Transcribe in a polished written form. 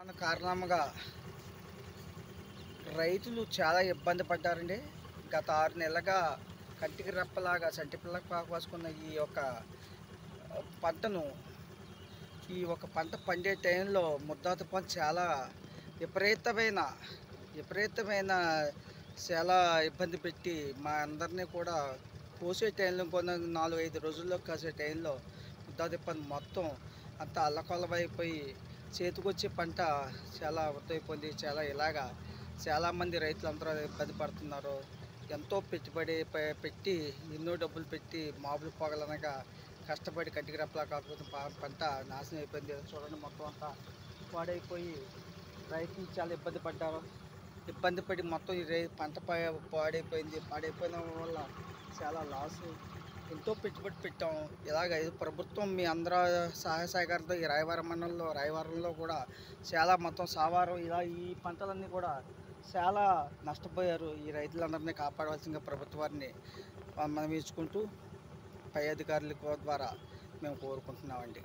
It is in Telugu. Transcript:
దాని కారణంగా రైతులు చాలా ఇబ్బంది పడ్డారండి. గత 6 నెలలుగా కంటికి రెప్పలాగా చంటిపిల్లకి కాసుకున్న ఈ యొక్క పంటను పంట పండే టైంలో ముద్ద తుఫాను చాలా విపరీతమైన విపరీతమైన చాలా ఇబ్బంది పెట్టి మా అందరినీ కూడా కోసే టైంలో కొన్ని 4, 5 రోజుల్లో కాసే టైంలో ముద్ద తుఫాను మొత్తం అంతా అల్లకల్లమైపోయి చేతికొచ్చే పంట చాలా వృద్ధైపోయింది. చాలామంది రైతులందరూ ఇబ్బంది పడుతున్నారు. ఎంతో పెట్టుబడి పెట్టి ఎన్నో డబ్బులు పెట్టి మామూలు పొగలనగా కష్టపడి కంటికి రెప్పలా కాకపోతే పంట నాశనం అయిపోయింది. చూడండి, మొత్తం అంతా పాడైపోయి రైతులు చాలా ఇబ్బంది పడ్డారు. ఇబ్బంది పడి మొత్తం ఈ పంట పాడైపోయింది. పాడైపోయిన వల్ల చాలా లాసు. ఎంతో పెట్టుబడి పెట్టాం. ఇది ప్రభుత్వం మీ అందరూ సహాయ సహకారంతో ఈ రాయవరంలో కూడా చాలా మొత్తం సావారం ఈ పంటలన్నీ కూడా చాలా నష్టపోయారు. ఈ రైతులందరినీ కాపాడవలసిందిగా ప్రభుత్వాన్ని మనం ఇచ్చుకుంటూ పై అధికారుల ద్వారా మేము కోరుకుంటున్నామండి.